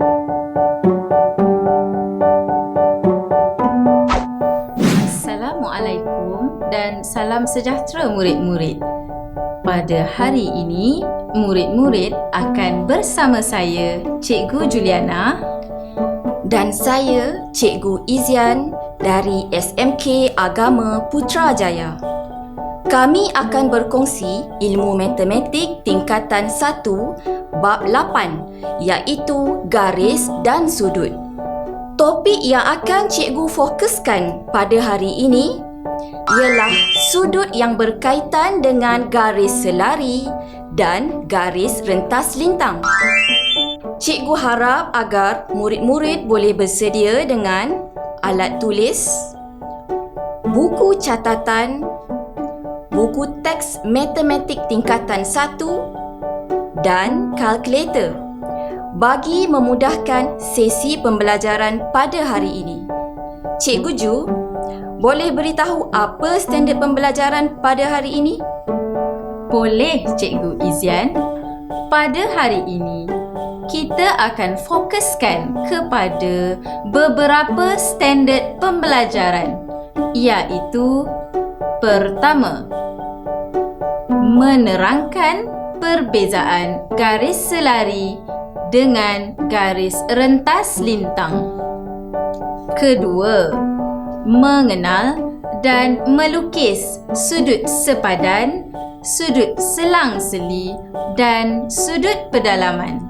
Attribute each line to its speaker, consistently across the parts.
Speaker 1: Assalamualaikum dan salam sejahtera murid-murid. Pada hari ini, murid-murid akan bersama saya, Cikgu Juliana
Speaker 2: dan saya, Cikgu Izian dari SMK Agama Putrajaya. Kami akan berkongsi ilmu matematik tingkatan 1 bab 8 iaitu garis dan sudut. Topik yang akan cikgu fokuskan pada hari ini ialah sudut yang berkaitan dengan garis selari dan garis rentas lintang. Cikgu harap agar murid-murid boleh bersedia dengan alat tulis, buku catatan, buku teks matematik tingkatan 1 dan kalkulator bagi memudahkan sesi pembelajaran pada hari ini. Cikgu Ju, boleh beritahu apa standard pembelajaran pada hari ini?
Speaker 1: Boleh, Cikgu Izian. Pada hari ini, kita akan fokuskan kepada beberapa standard pembelajaran, iaitu pertama, menerangkan perbezaan garis selari dengan garis rentas lintang. Kedua, mengenal dan melukis sudut sepadan, sudut selang-seli dan sudut pedalaman.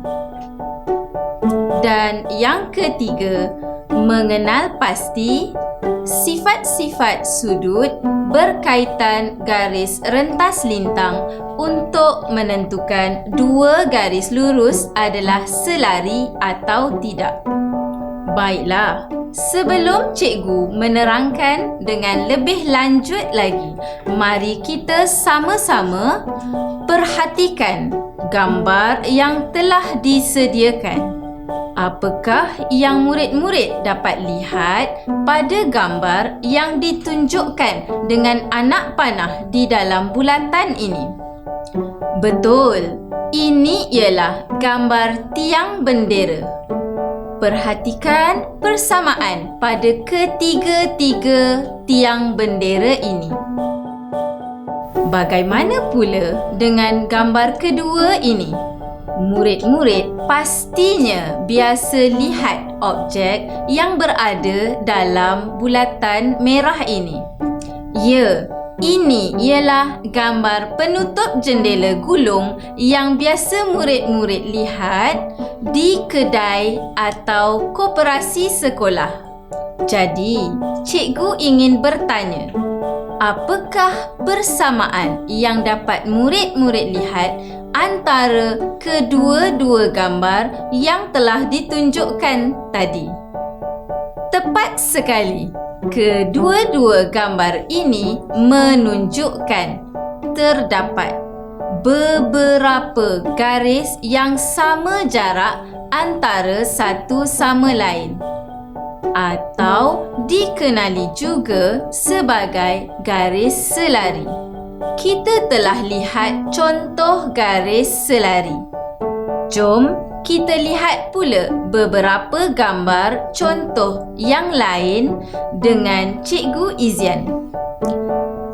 Speaker 1: Dan yang ketiga, mengenal pasti sifat-sifat sudut berkaitan garis rentas lintang untuk menentukan dua garis lurus adalah selari atau tidak. Baiklah, sebelum cikgu menerangkan dengan lebih lanjut lagi, mari kita sama-sama perhatikan gambar yang telah disediakan. Apakah yang murid-murid dapat lihat pada gambar yang ditunjukkan dengan anak panah di dalam bulatan ini? Betul, ini ialah gambar tiang bendera. Perhatikan persamaan pada ketiga-tiga tiang bendera ini. Bagaimana pula dengan gambar kedua ini? Murid-murid pastinya biasa lihat objek yang berada dalam bulatan merah ini. Ya, ini ialah gambar penutup jendela gulung yang biasa murid-murid lihat di kedai atau koperasi sekolah. Jadi, cikgu ingin bertanya, apakah persamaan yang dapat murid-murid lihat antara kedua-dua gambar yang telah ditunjukkan tadi? Tepat sekali. Kedua-dua gambar ini menunjukkan terdapat beberapa garis yang sama jarak antara satu sama lain, atau dikenali juga sebagai garis selari. Kita telah lihat contoh garis selari. Jom kita lihat pula beberapa gambar contoh yang lain dengan Cikgu Izian.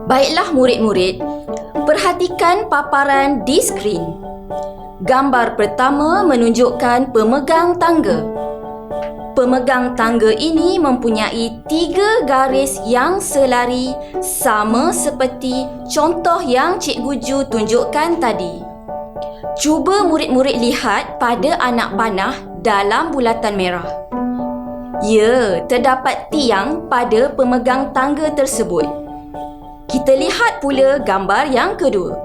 Speaker 2: Baiklah murid-murid, perhatikan paparan di skrin. Gambar pertama menunjukkan pemegang tangga. Pemegang tangga ini mempunyai 3 garis yang selari sama seperti contoh yang Cikgu Ju tunjukkan tadi. Cuba murid-murid lihat pada anak panah dalam bulatan merah. Ya, terdapat tiang pada pemegang tangga tersebut. Kita lihat pula gambar yang kedua.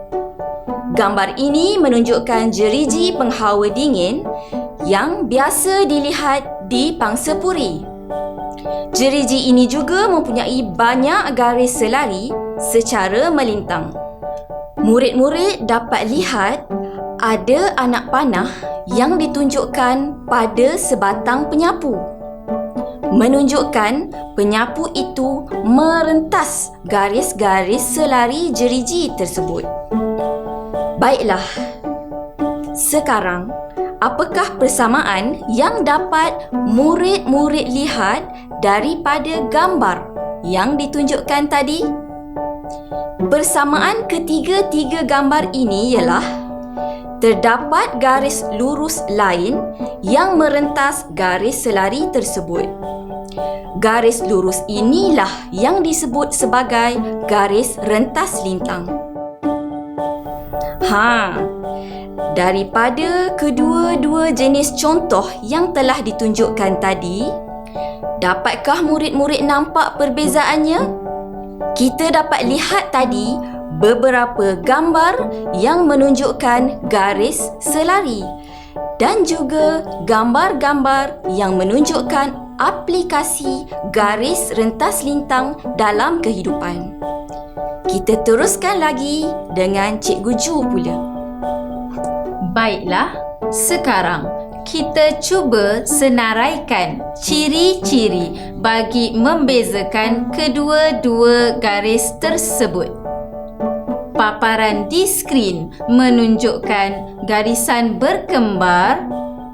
Speaker 2: Gambar ini menunjukkan jeriji penghawa dingin yang biasa dilihat di pangsapuri. Jeriji ini juga mempunyai banyak garis selari secara melintang. Murid-murid dapat lihat ada anak panah yang ditunjukkan pada sebatang penyapu, menunjukkan penyapu itu merentas garis-garis selari jeriji tersebut. Baiklah, sekarang apakah persamaan yang dapat murid-murid lihat daripada gambar yang ditunjukkan tadi? Persamaan ketiga-tiga gambar ini ialah terdapat garis lurus lain yang merentas garis selari tersebut. Garis lurus inilah yang disebut sebagai garis rentas lintang. Daripada kedua-dua jenis contoh yang telah ditunjukkan tadi, dapatkah murid-murid nampak perbezaannya? Kita dapat lihat tadi beberapa gambar yang menunjukkan garis selari dan juga gambar-gambar yang menunjukkan aplikasi garis rentas lintang dalam kehidupan. Kita teruskan lagi dengan Cikgu Ju pula.
Speaker 1: Baiklah, sekarang kita cuba senaraikan ciri-ciri bagi membezakan kedua-dua garis tersebut. Paparan di skrin menunjukkan garisan berkembar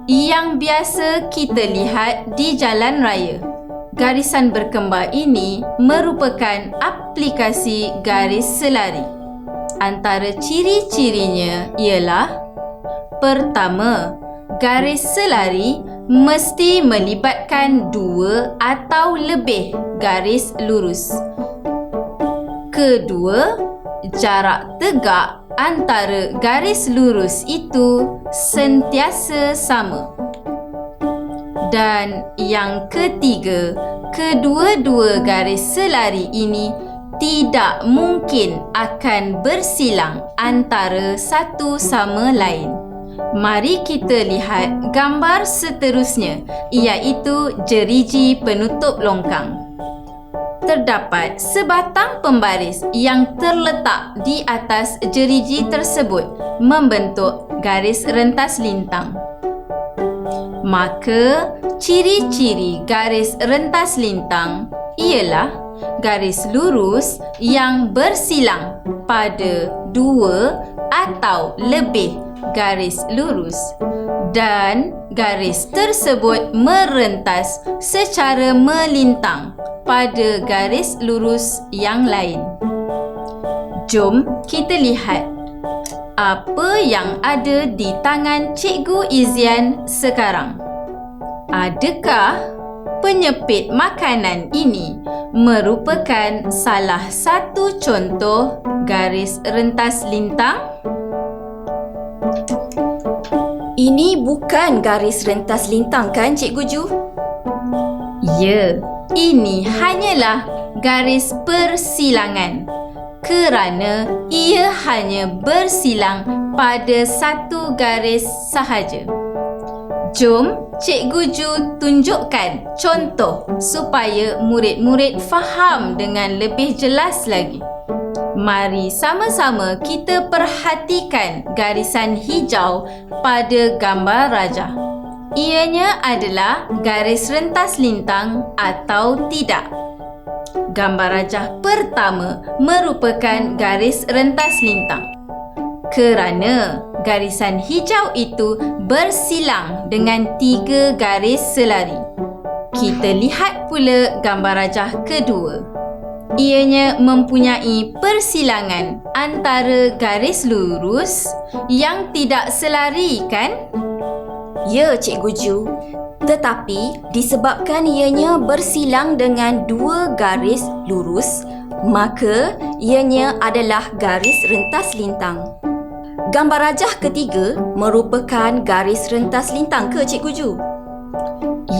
Speaker 1: yang biasa kita lihat di jalan raya. Garisan berkembar ini merupakan aplikasi garis selari. Antara ciri-cirinya ialah: pertama, garis selari mesti melibatkan dua atau lebih garis lurus. Kedua, jarak tegak antara garis lurus itu sentiasa sama. Dan yang ketiga, kedua-dua garis selari ini tidak mungkin akan bersilang antara satu sama lain. Mari kita lihat gambar seterusnya, iaitu jeriji penutup longkang. Terdapat sebatang pembaris yang terletak di atas jeriji tersebut membentuk garis rentas lintang. Maka, ciri-ciri garis rentas lintang ialah garis lurus yang bersilang pada dua atau lebih garis lurus dan garis tersebut merentas secara melintang pada garis lurus yang lain. Jom kita lihat apa yang ada di tangan Cikgu Izian sekarang. Adakah penyepit makanan ini merupakan salah satu contoh garis rentas lintang?
Speaker 2: Ini bukan garis rentas lintang kan, Cikgu Ju?
Speaker 1: Ya, ini hanyalah garis persilangan kerana ia hanya bersilang pada satu garis sahaja. Jom Cikgu Ju tunjukkan contoh supaya murid-murid faham dengan lebih jelas lagi. Mari sama-sama kita perhatikan garisan hijau pada gambar rajah. Ianya adalah garis rentas lintang atau tidak. Gambar rajah pertama merupakan garis rentas lintang kerana garisan hijau itu bersilang dengan 3 garis selari. Kita lihat pula gambar rajah kedua. Ianya mempunyai persilangan antara garis lurus yang tidak selari, kan?
Speaker 2: Ya, Cikgu Ju. Tetapi disebabkan ianya bersilang dengan 2 garis lurus, maka ianya adalah garis rentas lintang. Gambar rajah ketiga merupakan garis rentas lintang ke, Cikgu Ju?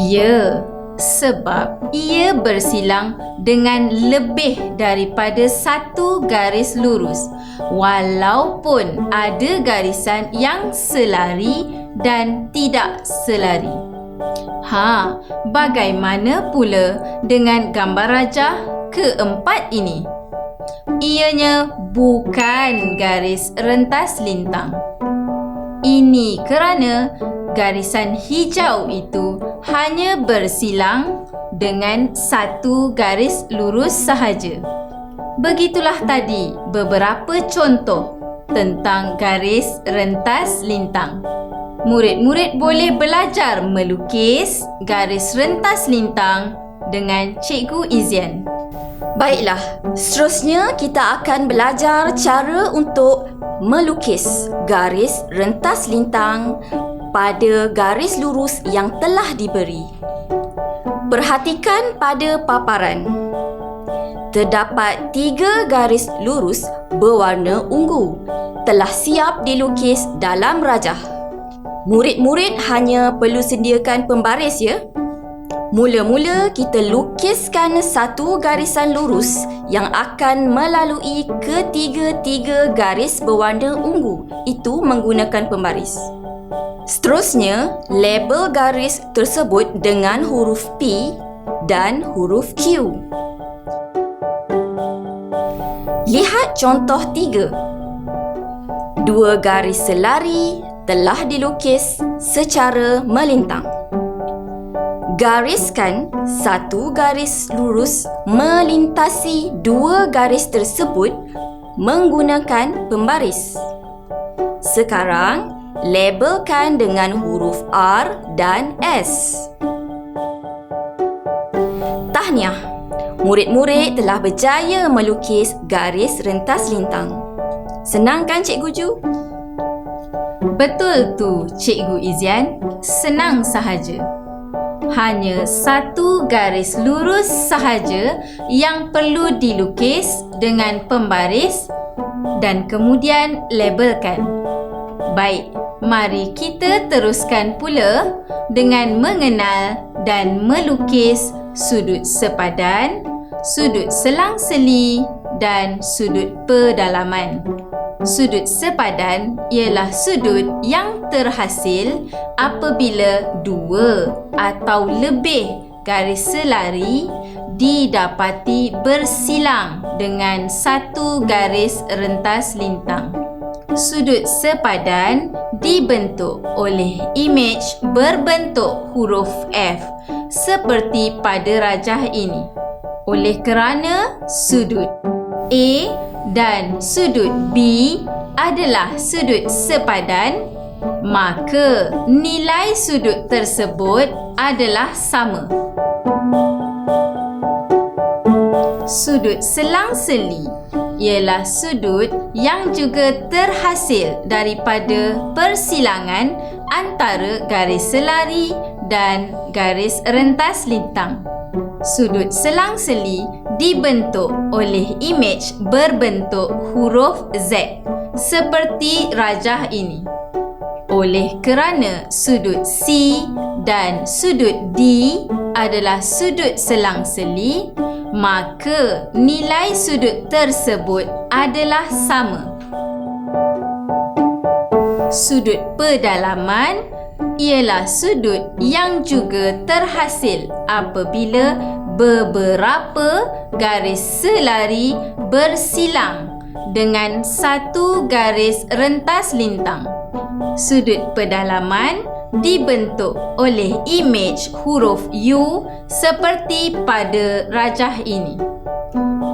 Speaker 1: Ya, sebab ia bersilang dengan lebih daripada 1 garis lurus, walaupun ada garisan yang selari dan tidak selari. Bagaimana pula dengan gambar rajah keempat ini? Ianya bukan garis rentas lintang. Ini kerana garisan hijau itu hanya bersilang dengan 1 garis lurus sahaja. Begitulah tadi beberapa contoh tentang garis rentas lintang. murid-murid boleh belajar melukis garis rentas lintang dengan Cikgu Izian.
Speaker 2: Baiklah, seterusnya kita akan belajar cara untuk melukis garis rentas lintang pada garis lurus yang telah diberi. Perhatikan pada paparan. Terdapat 3 garis lurus berwarna ungu telah siap dilukis dalam rajah. Murid-murid hanya perlu sediakan pembaris ya. Mula-mula kita lukiskan satu garisan lurus yang akan melalui ketiga-tiga garis berwarna ungu. Itu menggunakan pembaris. Seterusnya, label garis tersebut dengan huruf P dan huruf Q. Lihat contoh 3. 2 garis selari telah dilukis secara melintang. Gariskan satu garis lurus melintasi 2 garis tersebut menggunakan pembaris. Sekarang, labelkan dengan huruf R dan S. Tahniah, murid-murid telah berjaya melukis garis rentas lintang. Senang kan Cikgu Ju?
Speaker 1: Betul tu Cikgu Izian, senang sahaja. Hanya satu garis lurus sahaja yang perlu dilukis dengan pembaris dan kemudian labelkan. Baik, mari kita teruskan pula dengan mengenal dan melukis sudut sepadan, sudut selang-seli dan sudut pedalaman. Sudut sepadan ialah sudut yang terhasil apabila 2 atau lebih garis selari didapati bersilang dengan satu garis rentas lintang. Sudut sepadan dibentuk oleh imej berbentuk huruf F seperti pada rajah ini. Oleh kerana sudut A dan sudut B adalah sudut sepadan, maka nilai sudut tersebut adalah sama. Sudut selang-seli ialah sudut yang juga terhasil daripada persilangan antara garis selari dan garis rentas lintang. Sudut selang-seli dibentuk oleh imej berbentuk huruf Z seperti rajah ini. Oleh kerana sudut C dan sudut D adalah sudut selang-seli, maka nilai sudut tersebut adalah sama. Sudut pedalaman ialah sudut yang juga terhasil apabila beberapa garis selari bersilang dengan satu garis rentas lintang. Sudut pedalaman dibentuk oleh imej huruf U seperti pada rajah ini.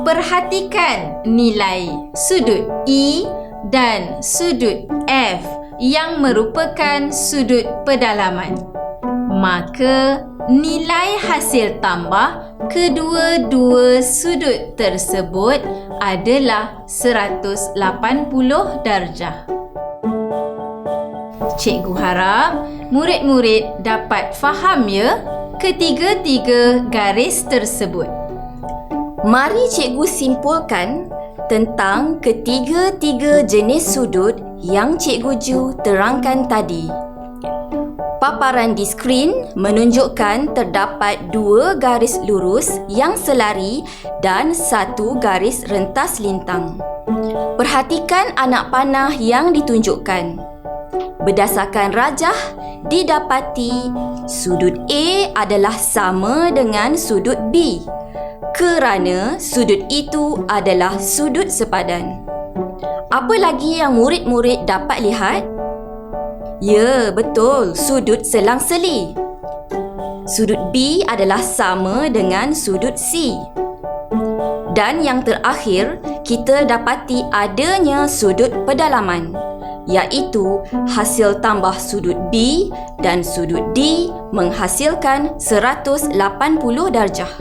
Speaker 1: Perhatikan nilai sudut E dan sudut F yang merupakan sudut pedalaman. Maka nilai hasil tambah kedua-dua sudut tersebut adalah 180 darjah. Cikgu harap murid-murid dapat faham ya ketiga-tiga garis tersebut.
Speaker 2: Mari cikgu simpulkan tentang ketiga-tiga jenis sudut yang Cikgu Ju terangkan tadi. Paparan di skrin menunjukkan terdapat 2 garis lurus yang selari dan 1 garis rentas lintang. Perhatikan anak panah yang ditunjukkan. Berdasarkan rajah, didapati sudut A adalah sama dengan sudut B kerana sudut itu adalah sudut sepadan. Apa lagi yang murid-murid dapat lihat? Ya, betul, sudut selang-seli. Sudut B adalah sama dengan sudut C. Dan yang terakhir, kita dapati adanya sudut pedalaman. iaitu hasil tambah sudut B dan sudut D menghasilkan 180 darjah.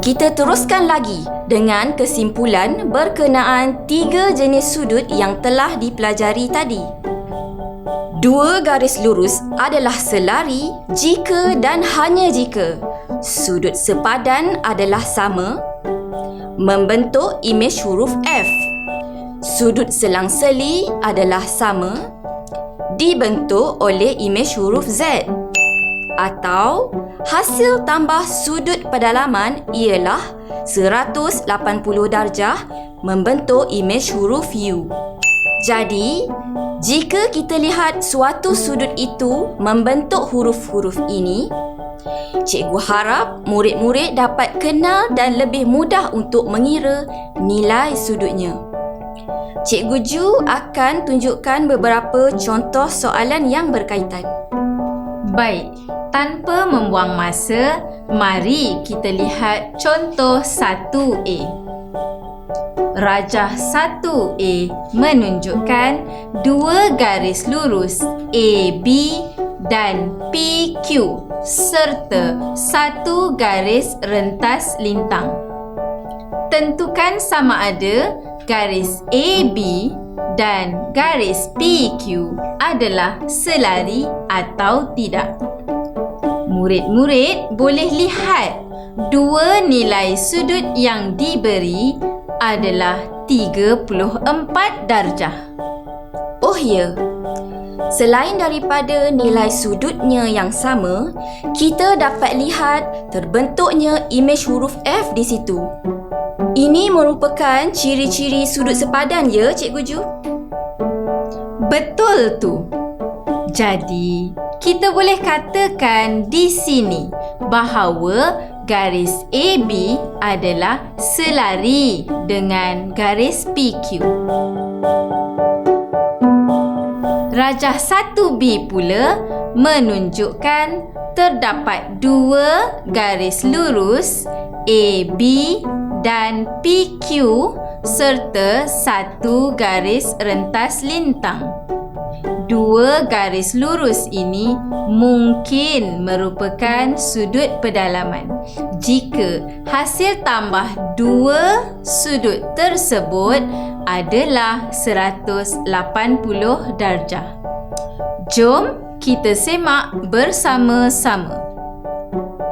Speaker 2: Kita teruskan lagi dengan kesimpulan berkenaan 3 jenis sudut yang telah dipelajari tadi. 2 garis lurus adalah selari jika dan hanya jika sudut sepadan adalah sama, membentuk imej huruf F. Sudut selang-seli adalah sama, dibentuk oleh imej huruf Z. Atau hasil tambah sudut pedalaman ialah 180 darjah membentuk imej huruf U. Jadi, jika kita lihat suatu sudut itu membentuk huruf-huruf ini, cikgu harap murid-murid dapat kenal dan lebih mudah untuk mengira nilai sudutnya. Cikgu Ju akan tunjukkan beberapa contoh soalan yang berkaitan.
Speaker 1: Baik, tanpa membuang masa, mari kita lihat contoh 1A. Rajah 1A menunjukkan 2 garis lurus AB dan PQ serta 1 garis rentas lintang. Tentukan sama ada garis AB dan garis PQ adalah selari atau tidak. Murid-murid boleh lihat 2 nilai sudut yang diberi adalah 34 darjah.
Speaker 2: Oh ya, selain daripada nilai sudutnya yang sama, kita dapat lihat terbentuknya imej huruf F di situ. Ini merupakan ciri-ciri sudut sepadan ya, Cikgu Ju?
Speaker 1: Betul tu. Jadi, kita boleh katakan di sini bahawa garis AB adalah selari dengan garis PQ. Rajah 1B pula menunjukkan terdapat 2 garis lurus AB dan PQ serta 1 garis rentas lintang. 2 garis lurus ini mungkin merupakan sudut pedalaman jika hasil tambah 2 sudut tersebut adalah 180 darjah. Jom kita semak bersama-sama.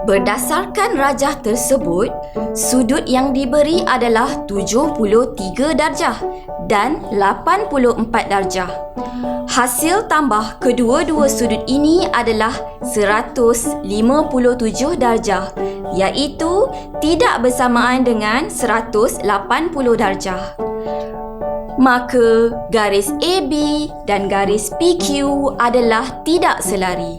Speaker 2: Berdasarkan rajah tersebut, sudut yang diberi adalah 73 darjah dan 84 darjah. Hasil tambah kedua-dua sudut ini adalah 157 darjah, iaitu tidak bersamaan dengan 180 darjah. Maka garis AB dan garis PQ adalah tidak selari.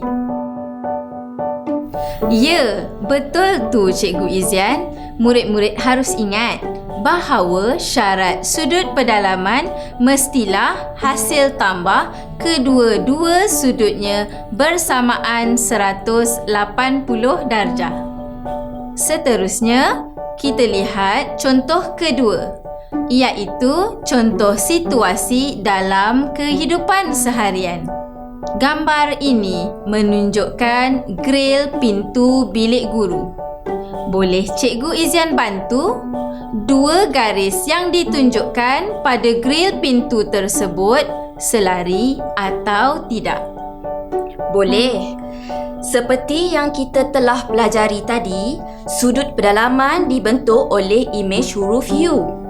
Speaker 1: Ya, betul tu Cikgu Izian. Murid-murid harus ingat bahawa syarat sudut pedalaman mestilah hasil tambah kedua-dua sudutnya bersamaan 180 darjah. Seterusnya, kita lihat contoh kedua, iaitu contoh situasi dalam kehidupan seharian. Gambar ini menunjukkan grill pintu bilik guru. Boleh Cikgu Izian bantu? 2 garis yang ditunjukkan pada grill pintu tersebut selari atau tidak?
Speaker 2: Boleh. Seperti yang kita telah pelajari tadi, sudut pedalaman dibentuk oleh imej huruf U.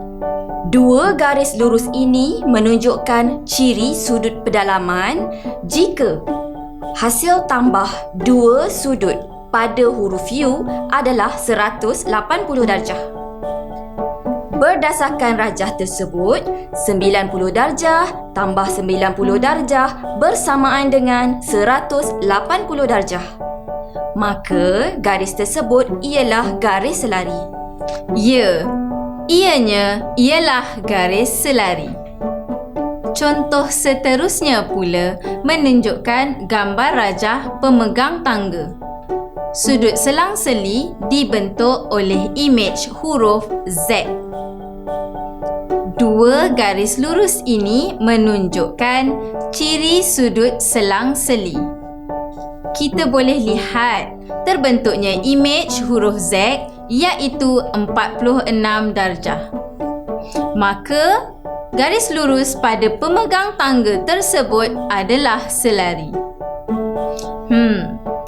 Speaker 2: 2 garis lurus ini menunjukkan ciri sudut pedalaman jika hasil tambah 2 sudut pada huruf U adalah 180 darjah. Berdasarkan rajah tersebut, 90 darjah tambah 90 darjah bersamaan dengan 180 darjah. Maka garis tersebut ialah garis selari.
Speaker 1: Ya, ianya ialah garis selari. Contoh seterusnya pula menunjukkan gambar rajah pemegang tangga. Sudut selang-seli dibentuk oleh imej huruf Z. 2 Dua garis lurus ini menunjukkan ciri sudut selang-seli. Kita boleh lihat terbentuknya imej huruf Z iaitu 46 darjah. Maka, garis lurus pada pemegang tangga tersebut adalah selari.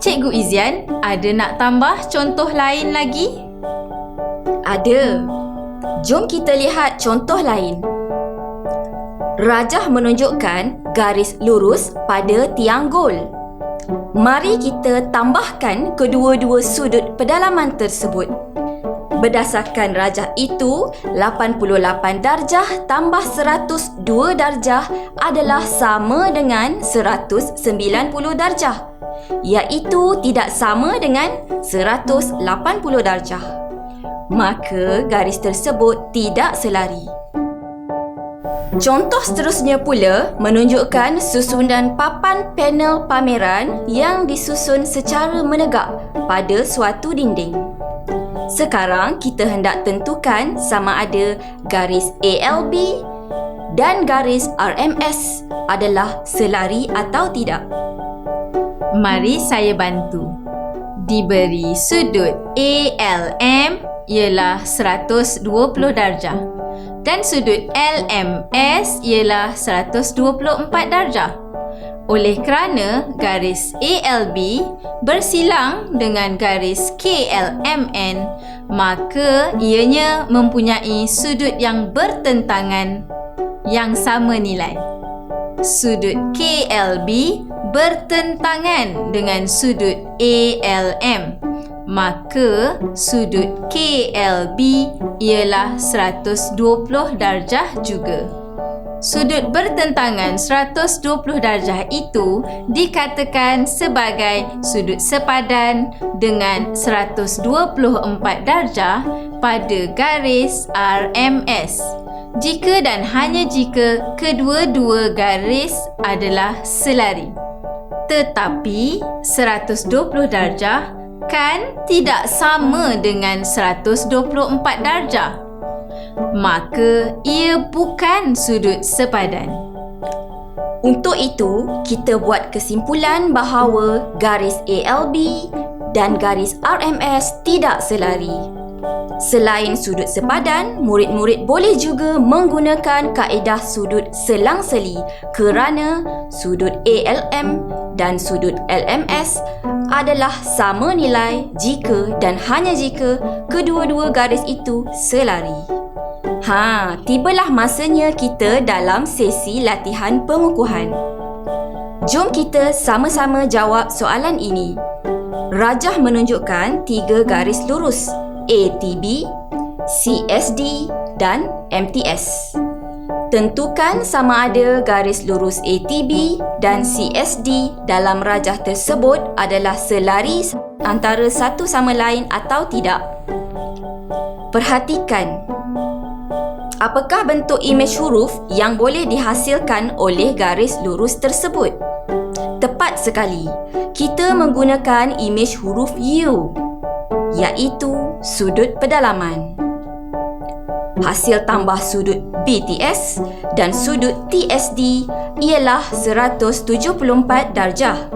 Speaker 1: Cikgu Izian, ada nak tambah contoh lain lagi?
Speaker 2: Ada. Jom kita lihat contoh lain. Rajah menunjukkan garis lurus pada tiang gol. Mari kita tambahkan kedua-dua sudut pedalaman tersebut. Berdasarkan rajah itu, 88 darjah tambah 102 darjah adalah sama dengan 190 darjah, iaitu tidak sama dengan 180 darjah. Maka garis tersebut tidak selari. Contoh seterusnya pula menunjukkan susunan papan panel pameran yang disusun secara menegak pada suatu dinding. Sekarang kita hendak tentukan sama ada garis ALB dan garis RMS adalah selari atau tidak.
Speaker 1: Mari saya bantu. Diberi sudut ALM ialah 120 darjah dan sudut LMS ialah 124 darjah. Oleh kerana garis ALB bersilang dengan garis KLMN, maka ianya mempunyai sudut yang bertentangan yang sama nilai. Sudut KLB bertentangan dengan sudut ALM, maka sudut KLB ialah 120 darjah juga. Sudut bertentangan 120 darjah itu dikatakan sebagai sudut sepadan dengan 124 darjah pada garis RMS. Jika dan hanya jika kedua-dua garis adalah selari. Tetapi 120 darjah kan tidak sama dengan 124 darjah. Maka ia bukan sudut sepadan.
Speaker 2: Untuk itu, kita buat kesimpulan bahawa garis ALB dan garis RMS tidak selari. Selain sudut sepadan, murid-murid boleh juga menggunakan kaedah sudut selang-seli kerana sudut ALM dan sudut LMS adalah sama nilai jika dan hanya jika kedua-dua garis itu selari. Tibalah masanya kita dalam sesi latihan pengukuhan. Jom kita sama-sama jawab soalan ini. Rajah menunjukkan 3 garis lurus ATB, CSD dan MTS. Tentukan sama ada garis lurus ATB dan CSD dalam rajah tersebut adalah selari antara satu sama lain atau tidak. Perhatikan, apakah bentuk imej huruf yang boleh dihasilkan oleh garis lurus tersebut? Tepat sekali, kita menggunakan imej huruf U, iaitu sudut pedalaman. Hasil tambah sudut BTS dan sudut TSD ialah 174 darjah.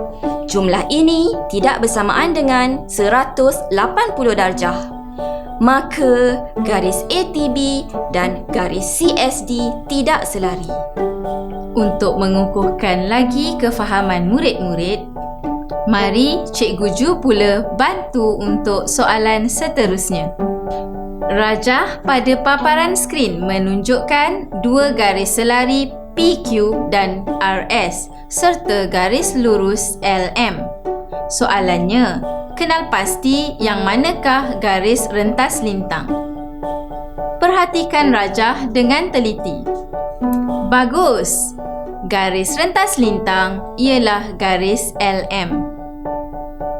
Speaker 2: Jumlah ini tidak bersamaan dengan 180 darjah. Maka garis ATB dan garis CSD tidak selari. Untuk mengukuhkan lagi kefahaman murid-murid, mari Cikgu Ju pula bantu untuk soalan seterusnya. Rajah pada paparan skrin menunjukkan 2 garis selari PQ dan RS serta garis lurus LM. Soalannya, kenal pasti yang manakah garis rentas lintang. Perhatikan rajah dengan teliti. Bagus! Garis rentas lintang ialah garis LM.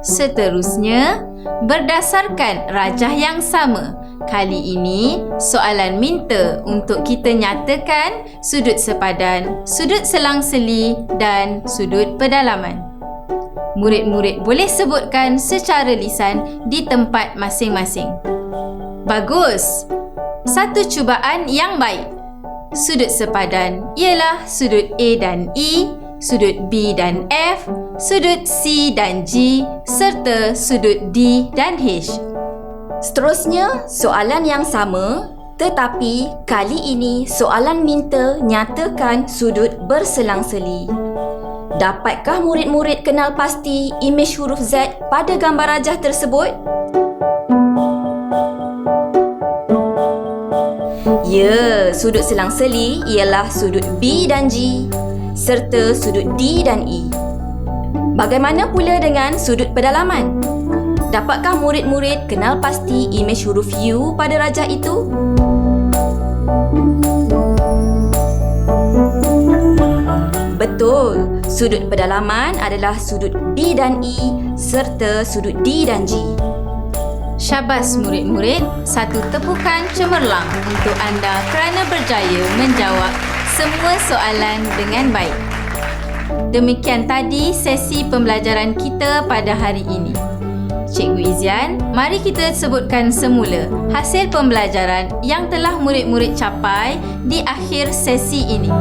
Speaker 2: Seterusnya, berdasarkan rajah yang sama, kali ini soalan minta untuk kita nyatakan sudut sepadan, sudut selang-seli dan sudut pedalaman. Murid-murid boleh sebutkan secara lisan di tempat masing-masing. Bagus! Satu cubaan yang baik.
Speaker 1: Sudut sepadan ialah sudut A dan E, sudut B dan F, sudut C dan G serta sudut D dan H.
Speaker 2: Seterusnya, soalan yang sama, tetapi kali ini soalan minta nyatakan sudut berselang-seli. Dapatkah murid-murid kenal pasti imej huruf Z pada gambar rajah tersebut? Ya, sudut selang-seli ialah sudut B dan G serta sudut D dan E. Bagaimana pula dengan sudut pedalaman? Dapatkah murid-murid kenal pasti imej huruf U pada rajah itu? Betul, sudut pedalaman adalah sudut B dan E serta sudut D dan G.
Speaker 1: Syabas murid-murid, satu tepukan cemerlang untuk anda kerana berjaya menjawab semua soalan dengan baik. Demikian tadi sesi pembelajaran kita pada hari ini. Cikgu Izian, mari kita sebutkan semula hasil pembelajaran yang telah murid-murid capai di akhir sesi ini.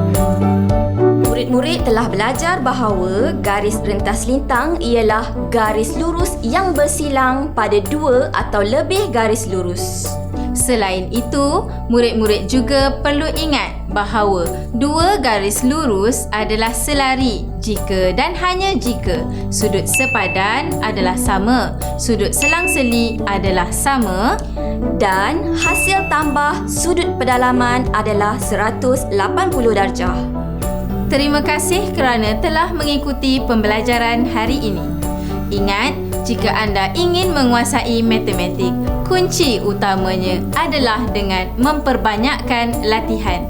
Speaker 2: Murid-murid telah belajar bahawa garis rentas lintang ialah garis lurus yang bersilang pada dua atau lebih garis lurus.
Speaker 1: Selain itu, murid-murid juga perlu ingat bahawa dua garis lurus adalah selari jika dan hanya jika sudut sepadan adalah sama, sudut selang-seli adalah sama
Speaker 2: dan hasil tambah sudut pedalaman adalah 180 darjah.
Speaker 1: Terima kasih kerana telah mengikuti pembelajaran hari ini. Ingat, jika anda ingin menguasai matematik, kunci utamanya adalah dengan memperbanyakkan latihan.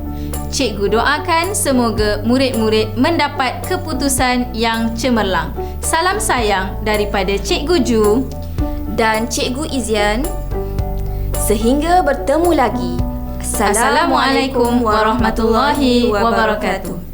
Speaker 1: Cikgu doakan semoga murid-murid mendapat keputusan yang cemerlang. Salam sayang daripada Cikgu Ju
Speaker 2: dan Cikgu Izian. Sehingga bertemu lagi.
Speaker 1: Assalamualaikum warahmatullahi wabarakatuh.